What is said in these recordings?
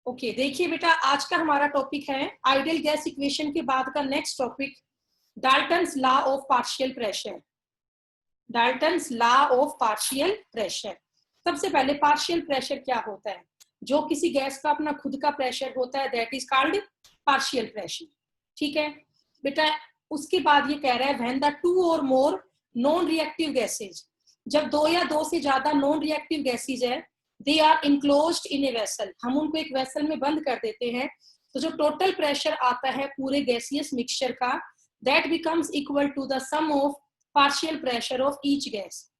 Okay देखिए बेटा, आज का हमारा टॉपिक है आइडियल गैस इक्वेशन के बाद का next topic Dalton's law of partial pressure. Dalton's law of partial pressure. सबसे पहले पार्शियल प्रेशर क्या होता है? जो किसी गैस का अपना खुद का प्रेशर होता है, that is called partial pressure. ठीक है बेटा, उसके बाद ये कह रहा है व्हेन द टू और मोर नॉन रिएक्टिव गैसेज, जब दो या दो से ज्यादा नॉन रिएक्टिव गैसेज है, they are enclosed in a vessel, हम उनको एक वेसल में बंद कर देते हैं, तो जो टोटल प्रेशर आता है पूरे गैसियस मिक्सचर का, that becomes equal to the sum of partial pressure of each gas.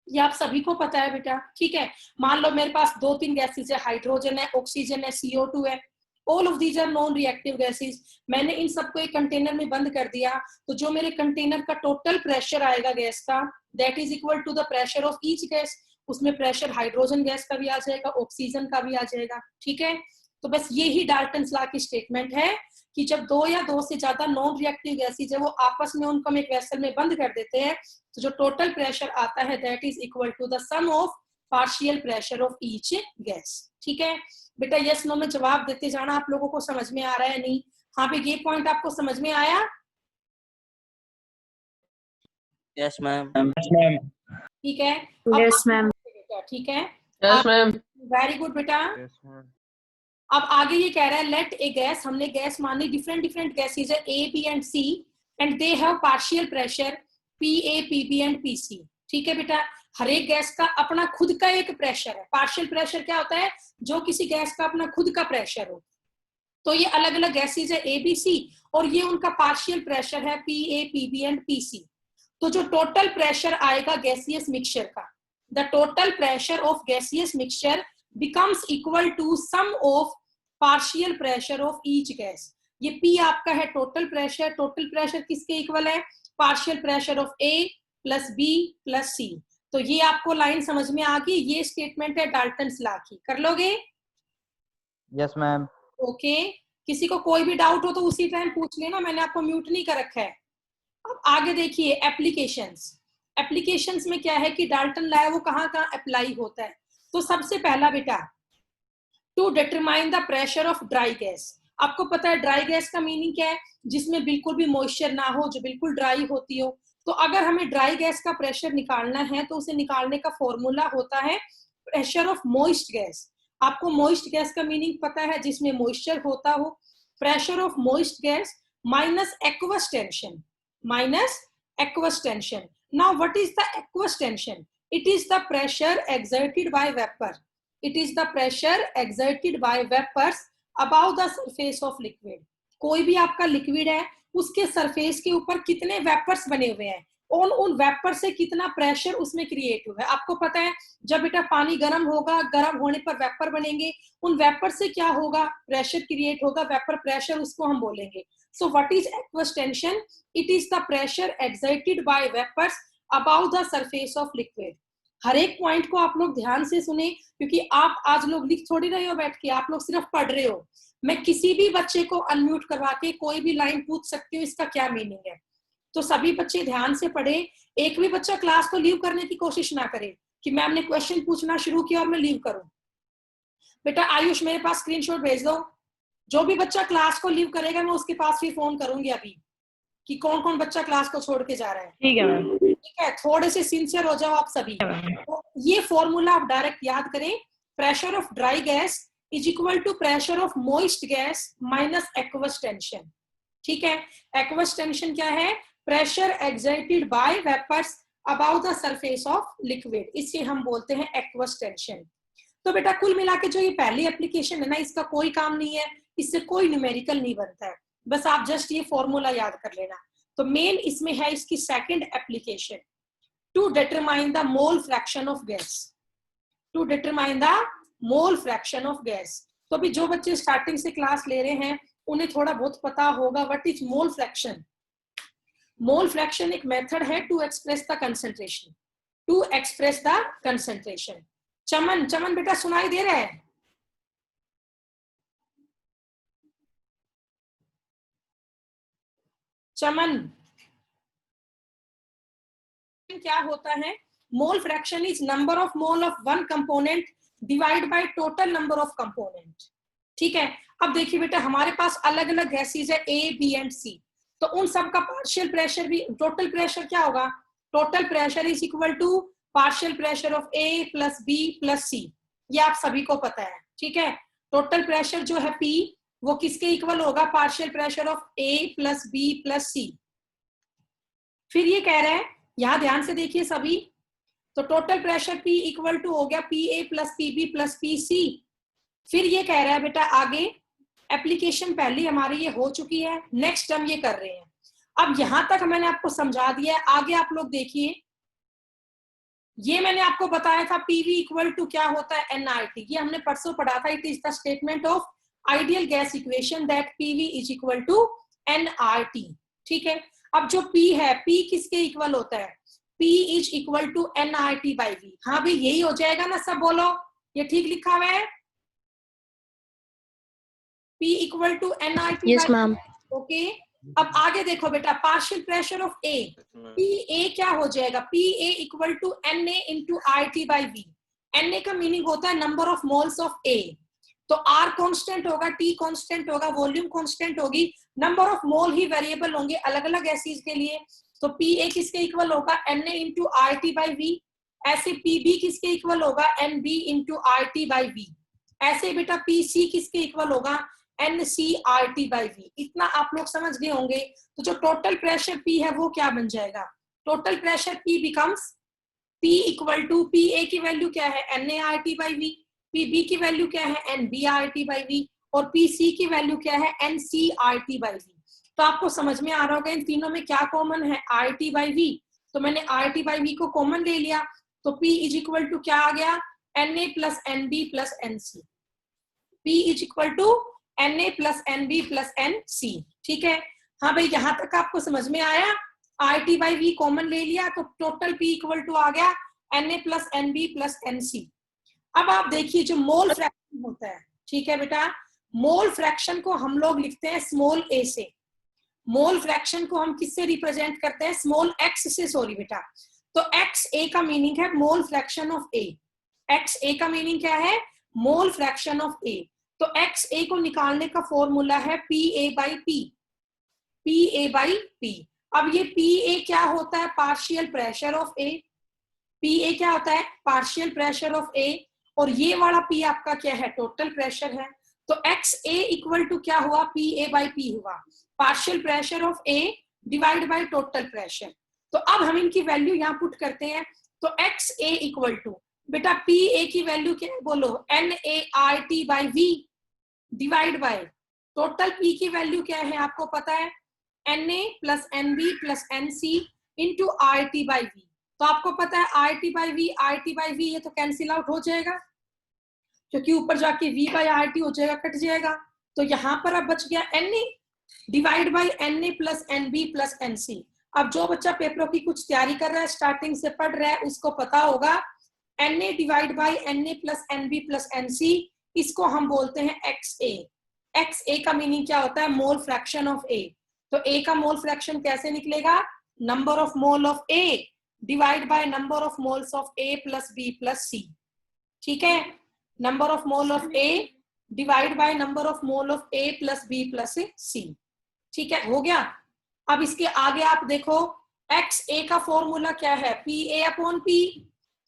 ये आप सभी को पता है बेटा। ठीक है, मान लो मेरे पास दो तीन गैसेज है, हाइड्रोजन है, ऑक्सीजन है, CO2 है, all of these are non reactive gases. मैंने इन सबको एक कंटेनर में बंद कर दिया, तो जो मेरे कंटेनर का टोटल प्रेशर आएगा गैस का, that is equal to the pressure of each gas. उसमें प्रेशर हाइड्रोजन गैस का भी आ जाएगा, ऑक्सीजन का भी आ जाएगा। ठीक है, तो बस ये ही डाल्टन्स लॉ की स्टेटमेंट है कि जब दो या दो से ज्यादा नॉन रिएक्टिव गैसेज है, वो आपस में उनको हम एक वेसल में बंद कर देते हैं, तो जो टोटल प्रेशर आता है that is equal to the sum of partial pressure of each gas. ठीक है बेटा, यस नो में जवाब देते जाना। आप लोगों को समझ में आ रहा है नहीं? हाँ पे ये पॉइंट आपको समझ में आया? Yes ma'am. ठीक है, यस मैम। ठीक है, यस मैम। वेरी गुड बेटा। अब आगे ये कह रहा है लेट ए गैस, हमने गैस मानी डिफरेंट डिफरेंट गैसेज है A, B and C and they have partial pressure PA, PB and PC। ठीक है बेटा, हर एक गैस का अपना खुद का एक प्रेशर है। पार्शियल प्रेशर क्या होता है? जो किसी गैस का अपना खुद का प्रेशर हो। तो ये अलग अलग गैसेज है A, B, C और ये उनका पार्शियल प्रेशर है PA, PB एंड PC। तो जो टोटल प्रेशर आएगा गैसियस मिक्सचर का, the total pressure of gaseous mixture becomes equal to sum of partial pressure of each gas। ये P आपका है टोटल प्रेशर। टोटल प्रेशर किसके equal है? Partial pressure of A plus B plus C। तो ये आपको line समझ में आ गई? ये स्टेटमेंट है डाल्टन्स लॉ की। कर लोगे? Yes ma'am. ओके, किसी को कोई भी डाउट हो तो उसी टाइम पूछ लेना, मैंने आपको म्यूट नहीं कर रखा है। अब आगे देखिए एप्लीकेशंस। एप्लीकेशंस में क्या है कि डाल्टन लॉ है वो कहाँ कहाँ अप्लाई होता है। तो सबसे पहला बेटा, to determine the pressure of dry gas. आपको पता है ड्राई गैस का मीनिंग क्या है? जिसमें बिल्कुल भी मॉइस्चर ना हो, जो बिल्कुल ड्राई होती हो। तो अगर हमें ड्राई गैस का प्रेशर निकालना है तो उसे निकालने का फॉर्मूला होता है प्रेशर ऑफ मॉइस्ट गैस। आपको मॉइस्ट गैस का मीनिंग पता है? जिसमें मॉइस्चर होता हो। Pressure of moist gas minus aqueous tension, minus aqueous tension. Now what is the aqueous tension? It is the pressure exerted by vapor. It is the pressure exerted by vapors above the surface of liquid. कोई भी आपका liquid है, उसके surface के ऊपर कितने vapours बने हुए हैं, उन वेपर से कितना प्रेशर उसमें क्रिएट हुआ है। आपको पता है जब बेटा पानी गर्म होगा, गर्म होने पर वेपर बनेंगे, उन वेपर से क्या होगा? प्रेशर क्रिएट होगा, वेपर प्रेशर उसको हम बोलेंगे। So what is aqueous tension? It is the pressure exerted by vapours about the surface of liquid. हर एक पॉइंट को आप लोग ध्यान से सुने, क्योंकि आप आज लोग लिख थोड़ी रहे हो बैठ के, आप लोग सिर्फ पढ़ रहे हो। मैं किसी भी बच्चे को अनम्यूट करवा के कोई भी लाइन पूछ सकती हूँ इसका क्या मीनिंग है। तो सभी बच्चे ध्यान से पढ़े। एक भी बच्चा क्लास को लीव करने की कोशिश ना करे कि मैम ने क्वेश्चन पूछना शुरू किया और मैं लीव करूं। बेटा आयुष मेरे पास स्क्रीनशॉट भेज दो। जो भी बच्चा क्लास को लीव करेगा मैं उसके पास भी फोन करूंगी अभी कि कौन कौन बच्चा क्लास को छोड़ के जा रहा है। ठीक है मैम। ठीक है, थोड़े से सिंसियर हो जाओ आप सभी। तो ये फॉर्मूला आप डायरेक्ट याद करें, pressure of dry gas is equal to pressure of moist gas minus aqueous tension. ठीक है, एक्वस टेंशन क्या है? Pressure exerted by vapours about the surface of liquid, इसे हम बोलते हैं एक्वस टेंशन। तो बेटा कुल मिला के जो ये पहली एप्लीकेशन है ना, इसका कोई काम नहीं है, इससे कोई न्यूमेरिकल नहीं बनता है, बस आप जस्ट ये फॉर्मूला याद कर लेना। तो मेन इसमें है इसकी second application, to determine the mole fraction of gas. To determine the mole fraction of gas. तो अभी जो बच्चे स्टार्टिंग से क्लास ले रहे हैं उन्हें थोड़ा बहुत पता होगा what is mole fraction. Mole fraction एक मेथड है to express the concentration, to express the concentration. Chaman, Chaman बेटा सुनाई दे रहा है? चमन, क्या होता है? Mole fraction is number of mole of one component divide by total number of component. ठीक है। अब देखिए बेटा हमारे पास अलग अलग गैसेज है A, B एंड C, तो उन सब का पार्शियल प्रेशर भी, टोटल प्रेशर क्या होगा, total pressure is equal to partial pressure of A plus B plus C, ये आप सभी को पता है। ठीक है, टोटल प्रेशर जो है P वो किसके इक्वल होगा, partial pressure of A plus B plus C। फिर ये कह रहे हैं, यहां ध्यान से देखिए सभी, तो total pressure P equal to हो गया PA plus PB plus PC। फिर ये कह रहा है बेटा आगे, एप्लीकेशन पहले हमारी ये हो चुकी है, नेक्स्ट हम ये कर रहे हैं। अब यहां तक मैंने आपको समझा दिया है, आगे आप लोग देखिए, ये मैंने आपको बताया था PV इक्वल टू क्या होता है NRT, ये हमने परसों पढ़ा था। It is the statement of ideal gas equation that PV is equal to NRT। ठीक है, अब जो P है, P किसके इक्वल होता है, P is equal to NRT by V। हाँ भाई यही हो जाएगा ना, सब बोलो, ये ठीक लिखा हुआ है, P equal to NRT। Yes ma'am. Okay, अब आगे देखो बेटा, partial pressure of A, PA क्या हो जाएगा, PA equal to NA into RT by V। NA का मीनिंग होता है number of moles of A, तो R कांस्टेंट होगा, T कांस्टेंट होगा, वॉल्यूम कांस्टेंट होगी, नंबर ऑफ मोल ही वेरिएबल होंगे अलग अलग गैसेज के लिए। तो PA किसके इक्वल होगा, NA into RT by V। ऐसे PB किसके इक्वल होगा, NB into RT by V। ऐसे बेटा PC किसके इक्वल होगा, NCRT बाई V। इतना आप लोग समझ गए होंगे। तो जो टोटल प्रेशर P है वो क्या बन जाएगा, total pressure P becomes P equal to, PA की वैल्यू क्या है NART बाई V, PB की वैल्यू क्या है NBRT बाई V, और PC की वैल्यू क्या है NCRT बाई V। तो आपको समझ में आ रहा होगा इन तीनों में क्या कॉमन है, RT बाई V। तो मैंने RT बाई V को कॉमन ले लिया, तो P इज इक्वल टू क्या आ गया, NA plus NB plus NC। P is equal to NA plus NB plus NC। ठीक है, हाँ भाई यहां तक आपको समझ में आया, RT बाई V कॉमन ले लिया, तो टोटल P इक्वल टू आ गया NA plus NB plus NC। अब आप देखिए जो मोल फ्रैक्शन होता है, ठीक है बेटा, मोल फ्रैक्शन को हम लोग लिखते हैं स्मॉल a से। मोल फ्रैक्शन को हम किससे रिप्रेजेंट करते हैं, स्मॉल x से, सॉरी बेटा। तो XA का मीनिंग है mole fraction of A। XA का मीनिंग क्या है, मोल फ्रैक्शन ऑफ A। तो XA को निकालने का फॉर्मूला है PA by P, PA by P। अब ये PA क्या होता है, partial pressure of A। PA क्या होता है, पार्शियल प्रेशर ऑफ A, और ये वाला P आपका क्या है, टोटल प्रेशर है। तो XA इक्वल टू क्या हुआ, PA बाई P हुआ, partial pressure of A divide by total pressure. तो अब हम इनकी वैल्यू यहाँ पुट करते हैं, तो XA इक्वल टू, बेटा PA की वैल्यू क्या है बोलो, NART by V divide by total P की वैल्यू क्या है आपको पता है, NA plus NB plus NC into RT by V। तो आपको पता है RT बाई V, ये तो कैंसिल आउट हो जाएगा, क्योंकि ऊपर जाके V बाई RT हो जाएगा, कट जाएगा। तो यहाँ पर अब बच गया NA divide by NA plus NB plus NC। अब जो बच्चा पेपरों की कुछ तैयारी कर रहा है, स्टार्टिंग से पढ़ रहा है, उसको पता होगा NA divide by NA plus NB plus NC, इसको हम बोलते हैं XA। XA का मीनिंग क्या होता है, मोल फ्रैक्शन ऑफ A। तो A का मोल फ्रैक्शन कैसे निकलेगा, number of mole of A divide by number of moles of A plus B plus C। ठीक है, number of mole of A divide by number of mole of A plus B plus C। ठीक है, हो गया। अब इसके आगे आप देखो, XA का फॉर्मूला क्या है, PA अपॉन P।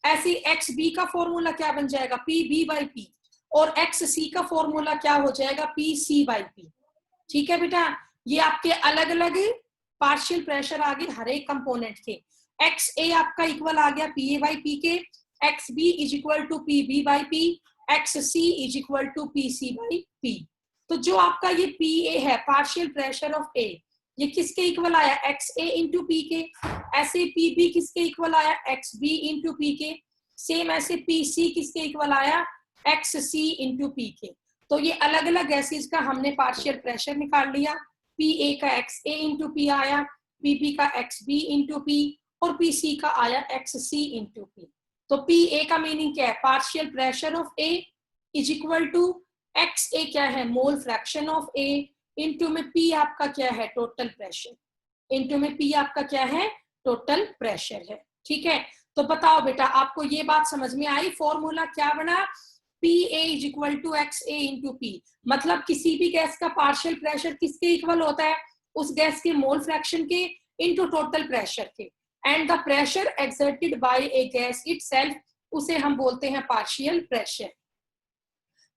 ऐसी XB का फॉर्मूला क्या बन जाएगा, PB बाई P, और XC का फॉर्मूला क्या हो जाएगा, PC बाई P। ठीक है बेटा, ये आपके अलग अलग पार्शियल प्रेशर आ गए हर एक कंपोनेंट के। XA आपका इक्वल आ गया PA बाई P के, XB is equal to PB by P, XC is equal to PC by P। तो जो आपका ये PA है, पार्शियल प्रेशर ऑफ A, ये किसके इक्वल आया, XA इंटू P के। ऐसे PB किसके इक्वल आया, XB इंटू P के। सेम ऐसे PC किसके इक्वल आया, XC इंटू P के। तो ये अलग अलग गैसेज का हमने पार्शियल प्रेशर निकाल लिया। PA का XA इंटू P आया, PB का XB इंटू P, और PC का आया XC इंटू P। तो PA का मीनिंग क्या है, partial pressure of A is equal to XA क्या है, mole fraction of A, into में P आपका क्या है, टोटल प्रेशर, इंटू में P आपका क्या है, टोटल प्रेशर है। ठीक है, तो बताओ बेटा आपको ये बात समझ में आई, फॉर्मूला क्या बना, PA is equal to XA into P। मतलब किसी भी गैस का पार्शियल प्रेशर किसके इक्वल होता है? उस गैस के मोल फ्रैक्शन के इंटू टोटल प्रेशर के। And the pressure exerted bye A gas itself, उसे हम बोलते हैं पार्शियल प्रेशर।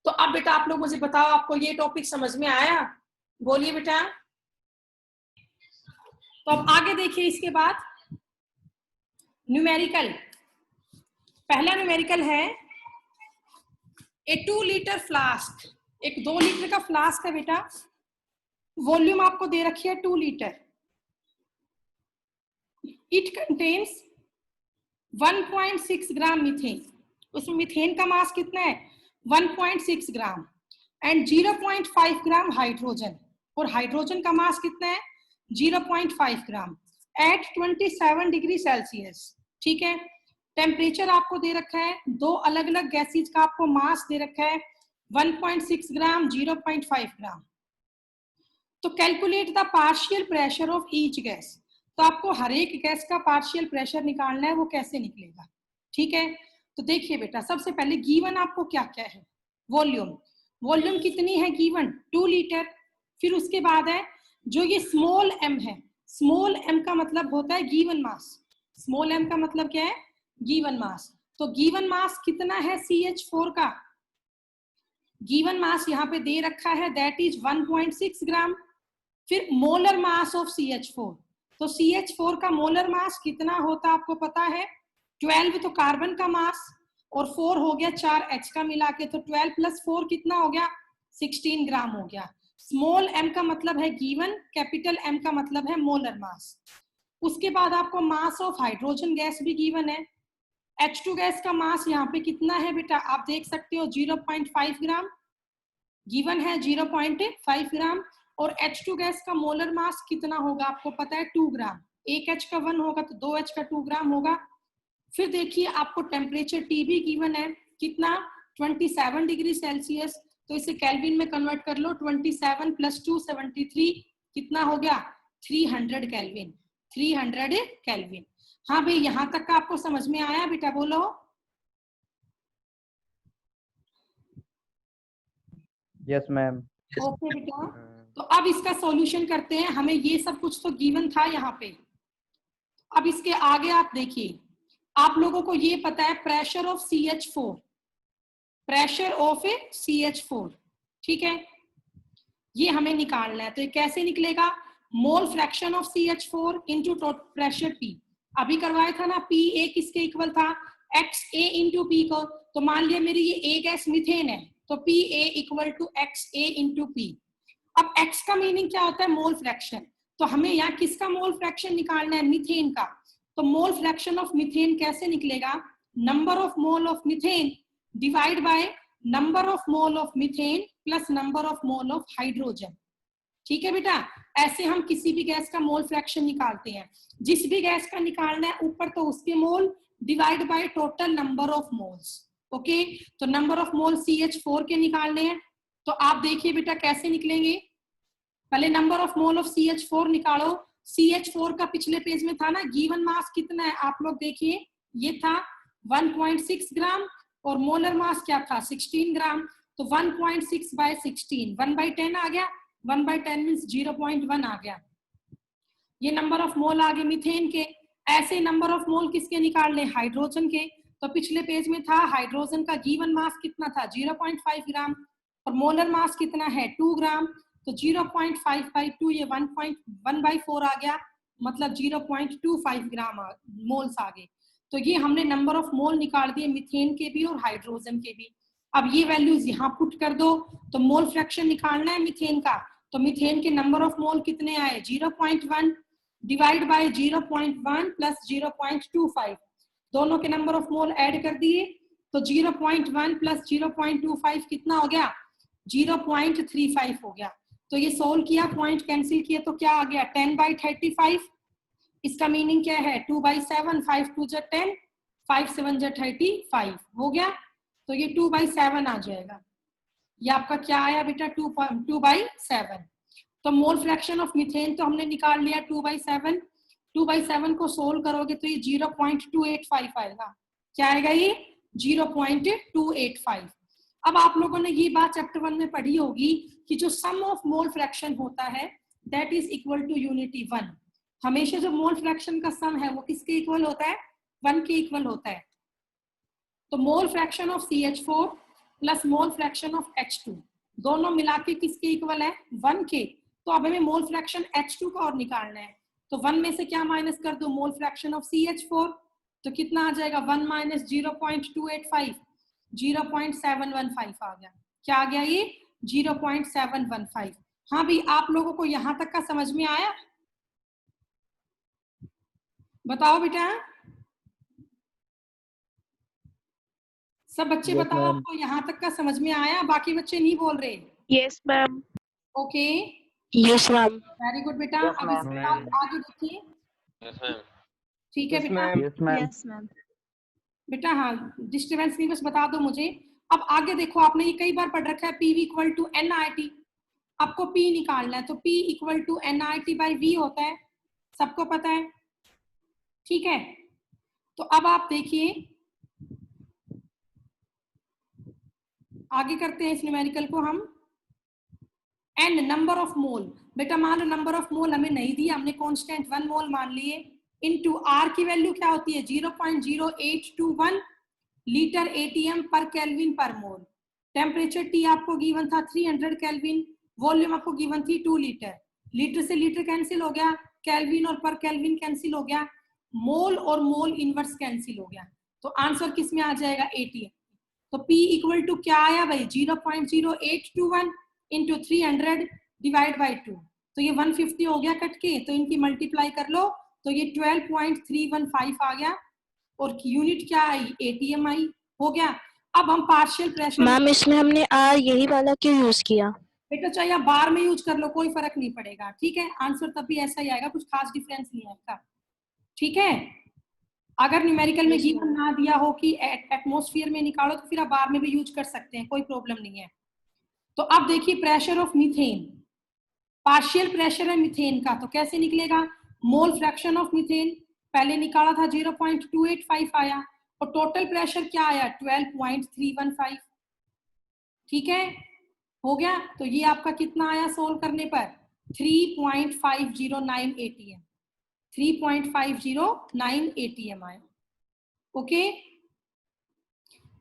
तो अब बेटा आप लोग मुझे बताओ, आपको ये टॉपिक समझ में आया? बोलिए बेटा। तो अब आगे देखिए, इसके बाद न्यूमेरिकल। पहला न्यूमेरिकल है ए 2 लीटर फ्लास्क। एक 2 लीटर का फ्लास्क है बेटा, वॉल्यूम आपको दे रखी है 2 litre. It contains 1.6 gram methane. उसमें मीथेन का मास कितना है? 1.6 ग्राम। एंड 0.5 ग्राम हाइड्रोजन, और हाइड्रोजन का मास कितना है? 0.5 ग्राम एट 27 डिग्री सेल्सियस। ठीक है। टेम्परेचर आपको दे रखा है, दो अलग अलग गैसेज का आपको मास दे रखा है, 1.6 ग्राम, 0.5 ग्राम। तो calculate the partial pressure of each gas. तो आपको हर एक गैस का पार्शियल प्रेशर निकालना है, वो कैसे निकलेगा? ठीक है। तो देखिए बेटा, सबसे पहले गिवन आपको क्या क्या है? वॉल्यूम। वॉल्यूम कितनी है गिवन? 2 लीटर। फिर उसके बाद है जो ये स्मॉल m है, स्मॉल m का मतलब होता है गिवन मास। स्मॉल m का मतलब क्या है? Given mass. तो गिवन मास कितना है CH4 का? गिवन मास यहाँ पे दे रखा है, दैट इज 1.6 ग्राम। फिर मोलर मास ऑफ CH4। तो CH4 का मोलर मास कितना होता है आपको पता है? 12 तो कार्बन का मास, और 4 हो गया 4H का मिला के, तो 12 प्लस 4 कितना हो गया? 16 ग्राम हो गया। स्मॉल m का मतलब है गिवन, कैपिटल M का मतलब है मोलर मास। उसके बाद आपको मास ऑफ हाइड्रोजन गैस भी गिवन है। H2 गैस का मास यहाँ पे कितना है बेटा? आप देख सकते हो 0.5 ग्राम गिवन है, 0.5 ग्राम। और H2 गैस का मोलर मास कितना होगा आपको पता है? 2 ग्राम। एक H का 1 होगा तो 2H का 2 ग्राम होगा। फिर देखिए आपको टेम्परेचर T भी गिवन है, कितना? 27 डिग्री सेल्सियस। तो इसे केल्विन में कन्वर्ट कर लो, 27 प्लस 2 73, कितना हो गया? 300 केल्विन। 300 केल्विन। हाँ भाई, यहां तक का आपको समझ में आया बेटा? बोलो। Yes ma'am. ओके बेटा। तो अब इसका सॉल्यूशन करते हैं। हमें ये सब कुछ तो गिवन था यहाँ पे। अब इसके आगे आप देखिए, आप लोगों को ये पता है pressure of CH4, pressure of CH4। ठीक है, ये हमें निकालना है। तो ये कैसे निकलेगा? मोल fraction of CH4 into pressure P। अभी करवाया था ना, PA किसके इक्वल था? XA इंटू P को। तो मान लिया मेरी ये A गैस मीथेन है, तो PA equal to XA into P। अब X का मीनिंग क्या होता है? Mole fraction. तो हमें यहाँ किसका मोल फ्रैक्शन निकालना है? मीथेन का। तो मोल फ्रैक्शन ऑफ मीथेन कैसे निकलेगा? Number of mole of methane divide by number of mole of methane plus number of mole of hydrogen. ठीक है बेटा, ऐसे हम किसी भी गैस का मोल फ्रैक्शन निकालते हैं। जिस भी गैस का निकालना है ऊपर तो उसके मोल divide by total number of moles. Okay, तो नंबर ऑफ मोल CH4 के निकालने हैं। तो आप देखिए बेटा कैसे निकलेंगे। पहले number of mole of CH4 निकालो। CH4 का पिछले पेज में था ना, गिवन मास कितना है? आप लोग देखिए, ये था 1.6 ग्राम और मोलर मास क्या था? 16 ग्राम। तो 1.6 बाय 16, 1/10 आ गया। 1/10 मीन्स 0.1 आ गया। ये नंबर ऑफ मोल आ गए मीथेन के। ऐसे नंबर ऑफ मोल किसके निकालने? हाइड्रोजन के। तो पिछले पेज में था हाइड्रोजन का गिवन मास कितना था? 0.5 ग्राम, और मोलर मास कितना है? 2 ग्राम। तो 0.5 बाई 2, ये 1.1/4 आ गया, मतलब 0.25 ग्राम मोल्स आ गए। तो ये हमने नंबर ऑफ मोल निकाल दिए मीथेन के भी और हाइड्रोजन के भी। अब ये वैल्यूज यहाँ पुट कर दो। तो मोल फ्रैक्शन निकालना है मीथेन का। तो मीथेन के नंबर ऑफ मोल कितने आए? 0.1 डिवाइड बाय 0.1 प्लस 0.25, दोनों के नंबर ऑफ मोल ऐड कर दिए। तो 0.1 प्लस 0.25 कितना हो गया? 0.35 हो गया। तो ये सोल्व किया, पॉइंट कैंसिल किया, तो क्या आ गया? 10/35। इसका मीनिंग क्या है? 2/7, 5 2 जा 10, 5 7 जा 35 हो गया। तो ये 2/7 आ जाएगा। ये आपका क्या आया बेटा? 2/7। तो मोल फ्रैक्शन ऑफ मीथेन तो हमने निकाल लिया 2/7। 2/7 को सोल्व करोगे तो ये 0.285 आएगा। क्या आएगा? ये 0.285। अब आप लोगों ने ये बात चैप्टर 1 में पढ़ी होगी कि जो सम ऑफ मोल फ्रैक्शन होता है that is equal to unity 1। हमेशा जो मोल फ्रैक्शन का सम है वो किसके इक्वल होता है? 1 के इक्वल होता है। तो मोल fraction of CH4 plus mole fraction of H2 दोनों मिला के किसके इक्वल है? 1 के। तो अब हमें मोल फ्रैक्शन H2 का और निकालना है, तो 1 में से क्या माइनस कर दो? मोल फ्रैक्शन ऑफ CH4। तो कितना आ जाएगा? 1 माइनस 0.285, 0.715 आ गया। क्या आ गया ये? 0.715। हाँ भी, आप लोगों को यहां तक का समझ में आया? बताओ बेटा, सब बच्चे Yes, बताओ, ma'am. आपको यहाँ तक का समझ में आया? बाकी बच्चे नहीं बोल रहे। Yes, ma'am. Okay, Yes, ma'am. Very good बेटा। Yes, अब ma'am. इसके बाद आगे देखिए। Yes, ma'am. ठीक है Yes, बेटा। ma'am. Yes, ma'am. Yes, ma'am. बेटा हाँ, डिस्टर्बेंस नहीं, बस बता दो मुझे। अब आगे देखो, आपने ये कई बार पढ़ रखा है, PV इक्वल टू NIT। आपको P निकालना है, तो P equal to NIT by V होता है, सबको पता है। ठीक है, तो अब आप देखिए, आगे करते हैं इस न्यूमेरिकल को हम। एन नंबर ऑफ मोल, बेटा मान लो नंबर ऑफ मोल हमें नहीं दिया, हमने कांस्टेंट 1 मोल मान लिए। इनटू आर की वैल्यू क्या होती है? 0.0821 लीटर ATM पर केल्विन पर मोल। टेम्परेचर T आपको गिवन था 300 केल्विन, वॉल्यूम आपको गिवन थी 2 लीटर। लीटर से लीटर कैंसिल हो गया, केल्विन और पर केल्विन कैंसिल हो गया, मोल और मोल इनवर्स कैंसिल हो गया। तो आंसर किस में आ जाएगा? ATM। तो P इक्वल टू क्या आया भाई? 0.0821 इंटू 300 डिवाइड बाई 2, तो ये 150 हो गया कट के, तो इनकी मल्टीप्लाई कर लो, तो ये 12.315 आ गया। और यूनिट क्या आई? ATM आई। हो गया। अब हम पार्शियल प्रेशर। मैम इसमें हमने आर यही वाला क्यों यूज किया? बेटा चाहे आप बार में यूज कर लो, कोई फर्क नहीं पड़ेगा। ठीक है, आंसर तब भी ऐसा ही आएगा, कुछ खास डिफरेंस नहीं आएगा। ठीक है, अगर न्यूमेरिकल में गिवन ना दिया हो कि एटमॉस्फेयर में निकालो, तो फिर आप बार में भी यूज कर सकते हैं, कोई प्रॉब्लम नहीं है। तो अब देखिए pressure of methane, partial pressure है मीथेन का, तो कैसे निकलेगा? मोल फ्रैक्शन ऑफ मीथेन पहले निकाला था 0.285 आया, और टोटल प्रेशर क्या आया? 12.315। ठीक है, हो गया। तो ये आपका कितना आया सोल्व करने पर? 3.509 ATM, 3.509 ATM आया। ओके,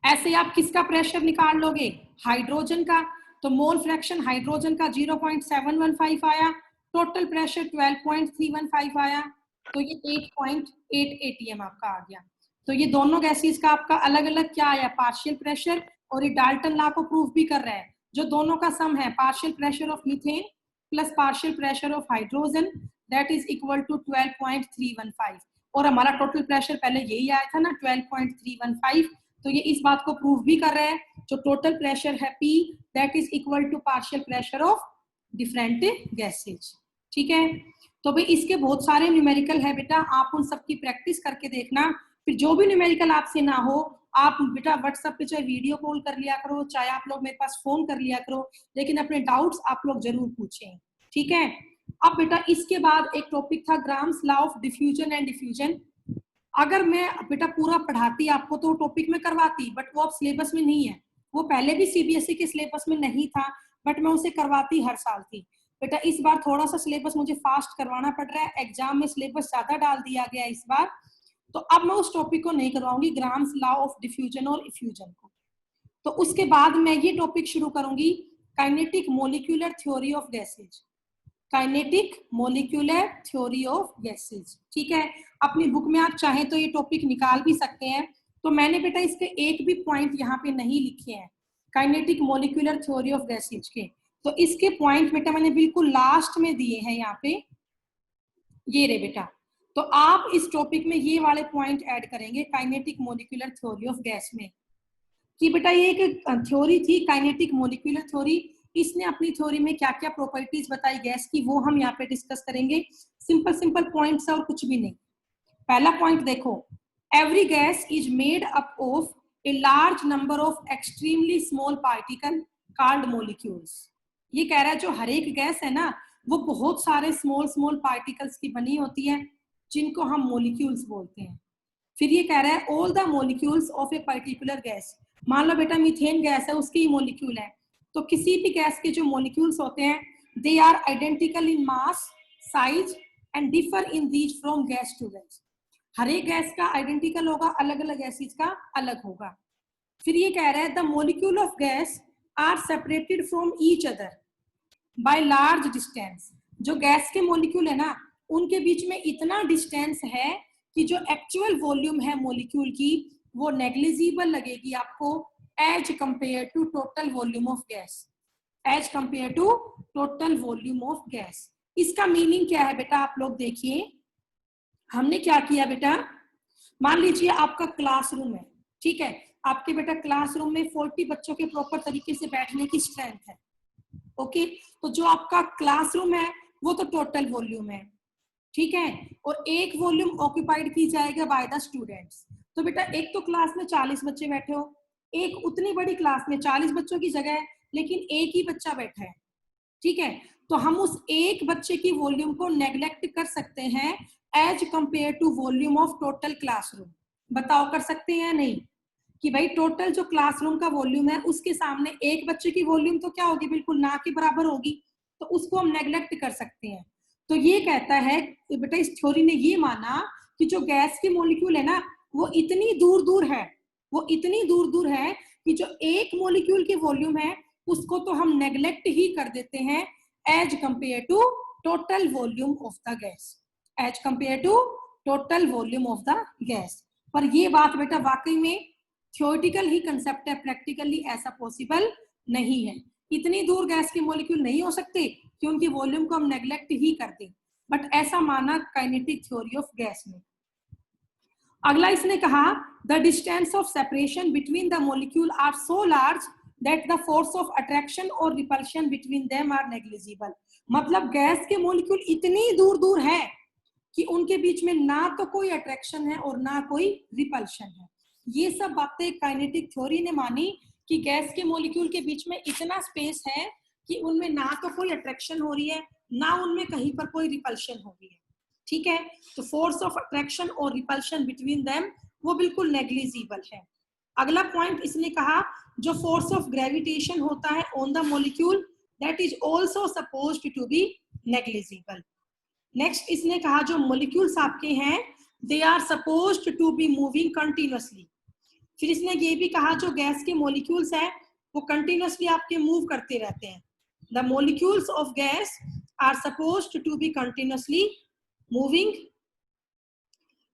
ऐसे आप किसका प्रेशर निकाल लोगे? हाइड्रोजन का। तो मोल फ्रैक्शन हाइड्रोजन का 0.715 आया, टोटल प्रेशर 12.315 आया, तो ये 8.8 ATM आपका आ गया। तो ये दोनों गैसेस का आपका अलग अलग क्या आया? Partial pressure. और ये डाल्टन लॉ को प्रूव भी कर रहा है, जो दोनों का सम है partial pressure of methane plus partial pressure of hydrogen, that is equal to 12.315। और हमारा टोटल प्रेशर पहले यही आया था ना, 12.315। तो ये इस बात को प्रूव भी कर रहा है, जो टोटल प्रेशर है P that is equal to partial pressure of different gases. ठीक है, तो भाई इसके बहुत सारे न्यूमेरिकल है बेटा, आप उन सब की प्रैक्टिस करके देखना। फिर जो भी न्यूमेरिकल आपसे ना हो, आप बेटा व्हाट्सएप पे चाहे वीडियो कॉल कर लिया करो, चाहे आप लोग मेरे पास फोन कर लिया करो, लेकिन अपने डाउट्स आप लोग जरूर पूछें। ठीक है, अब बेटा इसके बाद एक टॉपिक था grams law of diffusion and diffusion. अगर मैं बेटा पूरा पढ़ाती आपको तो टॉपिक में करवाती, बट वो अब सिलेबस में नहीं है। वो पहले भी CBSE के सिलेबस में नहीं था, बट मैं उसे करवाती हर साल थी। बेटा इस बार थोड़ा सा सिलेबस मुझे फास्ट करवाना पड़ रहा है, एग्जाम में सिलेबस ज्यादा डाल दिया गया इस बार, तो अब मैं उस टॉपिक को नहीं करवाऊंगी, ग्राम्स लॉ ऑफ डिफ्यूजन और इफ्यूजन को। तो उसके बाद मैं ये टॉपिक शुरू करूंगी, kinetic molecular theory of gases, kinetic molecular theory of gases. ठीक है, अपनी बुक में आप चाहें तो ये टॉपिक निकाल भी सकते हैं। तो मैंने बेटा इसके एक भी पॉइंट यहाँ पे नहीं लिखे हैं kinetic molecular theory of gases के, तो इसके पॉइंट बेटा मैंने बिल्कुल लास्ट में दिए हैं यहाँ पे, ये रे बेटा। तो आप इस टॉपिक में ये वाले पॉइंट ऐड करेंगे kinetic molecular theory of gas में, कि बेटा ये एक थ्योरी थी काइनेटिक मोलिक्यूलर थ्योरी, इसने अपनी थ्योरी में क्या क्या प्रॉपर्टीज बताई गैस की, वो हम यहाँ पे डिस्कस करेंगे। सिंपल सिंपल पॉइंट्स और कुछ भी नहीं। पहला पॉइंट देखो, every gas is made up of a large number of extremely small particle called molecules. ये कह रहा है जो हर एक गैस है ना, वो बहुत सारे स्मॉल स्मॉल पार्टिकल्स की बनी होती है, जिनको हम मोलिक्यूल्स बोलते हैं। फिर ये कह रहा है all the molecules of a particular gas, मान लो बेटा मीथेन गैस है, उसके ही मॉलिक्यूल है, तो किसी भी गैस के जो मॉलिक्यूल्स होते हैं they are identical in mass, size and differ in these from gas to gas. हर एक गैस का आइडेंटिकल होगा, अलग अलग गैसेज का अलग होगा। फिर ये कह रहा है the molecule of gas are separated from each other by large distance. जो गैस के मॉलिक्यूल है ना, उनके बीच में इतना डिस्टेंस है कि जो एक्चुअल वॉल्यूम है मॉलिक्यूल की वो नेग्लिजिबल लगेगी आपको as compare to total volume of gas, as compare to total volume of gas. इसका मीनिंग क्या है बेटा, आप लोग देखिए। हमने क्या किया बेटा, मान लीजिए आपका क्लासरूम है, ठीक है, आपके बेटा क्लासरूम में 40 बच्चों के प्रॉपर तरीके से बैठने की स्ट्रेंथ है, ओके। तो जो आपका क्लासरूम है वो तो टोटल वॉल्यूम है, ठीक है, और एक वॉल्यूम ऑक्यूपाइड की जाएगा बाय द स्टूडेंट्स। तो बेटा एक तो क्लास में 40 बच्चे बैठे हो, एक उतनी बड़ी क्लास में 40 बच्चों की जगह है लेकिन एक ही बच्चा बैठा है, ठीक है, तो हम उस एक बच्चे की वॉल्यूम को नेग्लेक्ट कर सकते हैं as compare to volume of total classroom. बताओ कर सकते हैं या नहीं, कि भाई टोटल जो क्लासरूम का वॉल्यूम है उसके सामने एक बच्चे की वॉल्यूम तो क्या होगी, बिल्कुल ना के बराबर होगी, तो उसको हम नेग्लेक्ट कर सकते हैं। तो ये कहता है कि बेटा इस थ्योरी ने ये माना कि जो गैस के मॉलिक्यूल है ना वो इतनी दूर दूर है, वो इतनी दूर दूर है कि जो एक मॉलिक्यूल की वॉल्यूम है उसको तो हम नेग्लेक्ट ही कर देते हैं as compare to total volume of the gas, as compare to total volume of the gas. पर ये बात बेटा वाकई में थ्योरेटिकल ही कंसेप्ट है, प्रैक्टिकली ऐसा पॉसिबल नहीं है। इतनी दूर गैस के मॉलिक्यूल नहीं हो सकते कि उनकी वॉल्यूम को हम नेग्लेक्ट ही कर दें, बट ऐसा माना काइनेटिक थ्योरी ऑफ गैस में। अगला इसने कहा the distance of separation between the molecule are so large that the force of attraction और repulsion between them are negligible. मतलब गैस के मॉलिक्यूल इतनी दूर दूर है कि उनके बीच में ना तो कोई अट्रैक्शन है और ना कोई रिपल्शन है। ये सब बातें काइनेटिक थ्योरी ने मानी कि गैस के मॉलिक्यूल के बीच में इतना स्पेस है कि उनमें ना तो कोई अट्रैक्शन हो रही है ना उनमें कहीं पर कोई रिपल्शन हो रही है, ठीक है। तो फोर्स ऑफ अट्रैक्शन और रिपल्शन बिटवीन देम वो बिल्कुल नेग्लिजिबल है। अगला पॉइंट इसने कहा जो फोर्स ऑफ ग्रेविटेशन होता है on the molecule that is also supposed to be negligible. Next इसने कहा जो मॉलिक्यूल्स आपके हैं they are supposed to be moving continuously. फिर इसने ये भी कहा जो गैस के मॉलिक्यूल्स हैं वो कंटिन्यूअसली आपके मूव करते रहते हैं। The molecules of gas are supposed to be continuously moving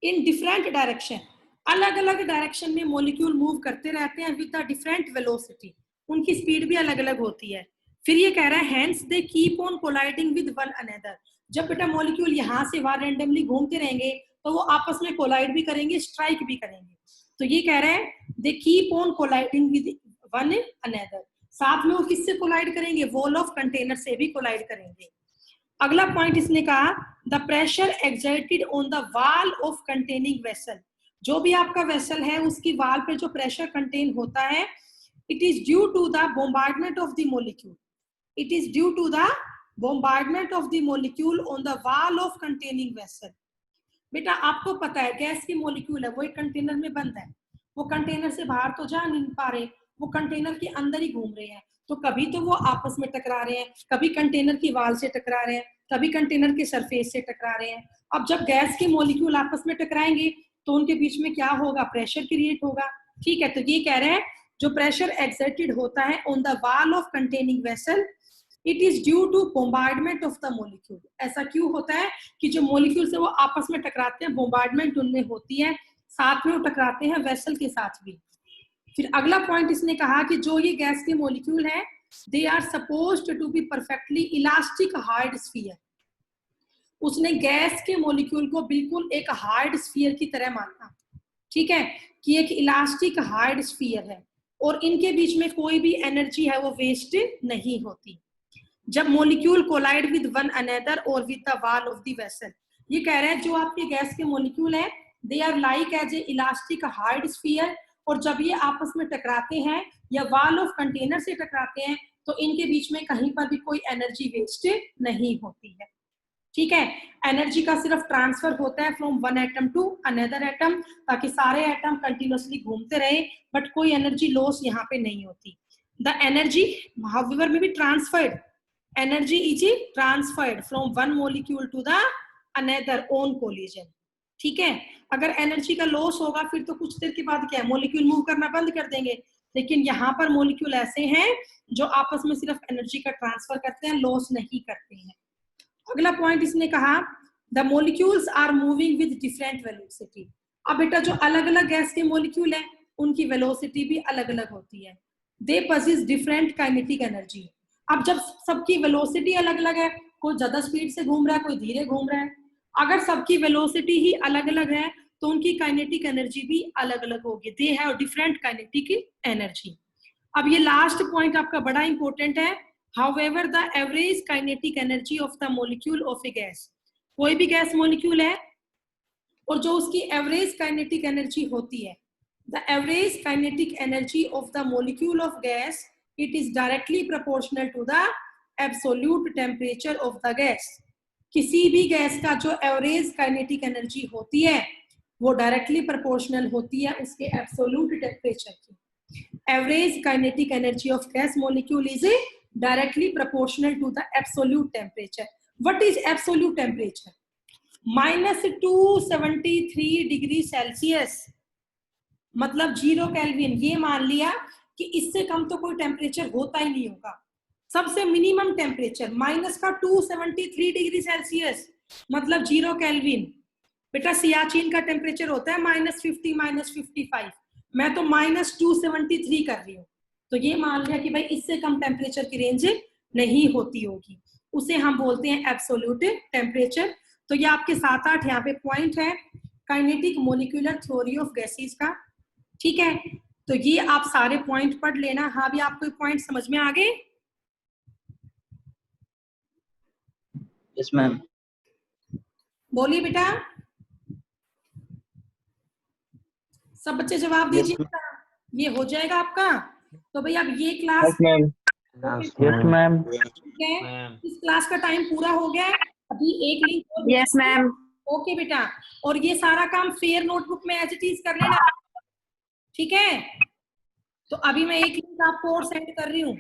in different direction. अलग अलग डायरेक्शन में मॉलिक्यूल मूव करते रहते हैं विद अ डिफरेंट वेलोसिटी, उनकी स्पीड भी अलग अलग होती है। फिर ये कह रहा है hence they keep on colliding with one another. जब बेटा मॉलिक्यूल यहाँ से वहां रैंडमली घूमते रहेंगे तो वो आपस में कोलाइड भी करेंगे, स्ट्राइक भी करेंगे। तो ये कह रहे हैं they keep on colliding with one another. साथ में वो किससे कोलाइड करेंगे, वॉल ऑफ कंटेनर से भी कोलाइड करेंगे। अगला पॉइंट इसने कहा the pressure exerted on the wall of containing vessel. जो भी आपका वेसल है उसकी वॉल पे जो प्रेशर कंटेन होता है it is due to the bombardment of the molecule, it is due to the bombardment of the molecule on the wall of containing vessel. बेटा आपको पता है गैस की मॉलिक्यूल है वो एक कंटेनर में बंद है, वो कंटेनर से बाहर तो जा नहीं पा रहे, वो कंटेनर के अंदर ही घूम रहे हैं। तो कभी तो वो आपस में टकरा रहे हैं, कभी कंटेनर की वाल से टकरा रहे हैं, कभी कंटेनर के सरफेस से टकरा रहे हैं। अब जब गैस के मॉलिक्यूल आपस में टकराएंगे तो उनके बीच में क्या होगा, प्रेशर क्रिएट होगा, ठीक है। तो ये कह रहे हैं जो प्रेशर एक्सर्टेड होता है on the wall of containing vessel it is due to bombardment of the molecule. ऐसा क्यों होता है कि जो मॉलिक्यूल से वो आपस में टकराते हैं बोम्बार्डमेंट उनमें होती है, साथ में वो टकराते हैं वेसल के साथ भी। फिर अगला पॉइंट इसने कहा कि जो ये गैस के मॉलिक्यूल है they are supposed to be perfectly elastic hard sphere. उसने गैस के मॉलिक्यूल को बिल्कुल एक हार्ड स्फीयर की तरह माना, ठीक है, कि एक इलास्टिक हार्ड स्फीयर है और इनके बीच में कोई भी एनर्जी है वो वेस्ट नहीं होती जब molecule collide with one another और with the wall of the vessel. ये कह रहे हैं जो आपके गैस के मॉलिक्यूल है they are like as a elastic hard sphere, और जब ये आपस में टकराते हैं या वॉल ऑफ कंटेनर से टकराते हैं तो इनके बीच में कहीं पर भी कोई एनर्जी वेस्ट नहीं होती है। ठीक है। एनर्जी का सिर्फ ट्रांसफर होता है from one atom to another atom, ताकि सारे एटम कंटिन्यूअसली घूमते रहे, बट कोई एनर्जी लॉस यहाँ पे नहीं होती। द एनर्जी हाउएवर में भी transferred, energy is transferred from one molecule to the another on collision. ठीक है। अगर एनर्जी का लॉस होगा फिर तो कुछ देर के बाद क्या है, मॉलिक्यूल मूव करना बंद कर देंगे, लेकिन यहाँ पर मॉलिक्यूल ऐसे हैं जो आपस में सिर्फ एनर्जी का ट्रांसफर करते हैं, लॉस नहीं करते हैं। अगला पॉइंट इसने कहा the molecules are moving with different velocity. अब बेटा जो अलग अलग गैस के मॉलिक्यूल है उनकी वेलोसिटी भी अलग अलग होती है। दे पॉसेस डिफरेंट काइनेटिक एनर्जी। अब जब सबकी वेलोसिटी अलग अलग है, कोई ज्यादा स्पीड से घूम रहा है, कोई धीरे घूम रहा है, अगर सबकी वेलोसिटी ही अलग अलग है तो उनकी काइनेटिक एनर्जी भी अलग अलग होगी। They have different kinetic energy. अब ये लास्ट पॉइंट आपका बड़ा इंपॉर्टेंट है। However, the average kinetic energy of the molecule of a gas, कोई भी गैस मॉलिक्यूल है और जो उसकी एवरेज काइनेटिक एनर्जी होती है, the average kinetic energy of the molecule of gas, it is directly proportional to the absolute temperature of the gas। किसी भी गैस का जो एवरेज काइनेटिक एनर्जी होती है वो डायरेक्टली प्रोपोर्शनल होती है उसके एब्सोल्यूट टेम्परेचर की। Average kinetic energy of gas molecule is directly proportional to the absolute temperature. What is absolute temperature? -273 degree Celsius, मतलब 0 केल्विन। ये मान लिया कि इससे कम तो कोई टेम्परेचर होता ही नहीं होगा। सबसे मिनिमम टेम्परेचर -273 डिग्री सेल्सियस, मतलब 0 केल्विन। बेटा सियाचिन का टेम्परेचर होता है -50 -55, मैं तो -273 कर रही हूँ, तो ये मान लिया कि भाई इससे कम टेम्परेचर की रेंज नहीं होती होगी, उसे हम बोलते हैं एब्सोल्यूट टेम्परेचर। तो ये आपके 7-8 यहाँ पे पॉइंट है kinetic molecular theory of gases का। ठीक है, तो ये आप सारे पॉइंट पढ़ लेना। हाँ भी आपको पॉइंट समझ में आ गए? Yes ma'am. बोलिए बेटा, सब बच्चे जवाब दीजिए। ये हो जाएगा आपका। तो भाई अब ये क्लास यस मैम। ठीक है, इस क्लास का टाइम पूरा हो गया है। अभी एक लिंक। Yes ma'am. ओके बेटा, और ये सारा काम फेयर नोटबुक में एज इट इज कर लेना। ठीक है, तो अभी मैं एक लिंक आपको और सेंड कर रही हूँ।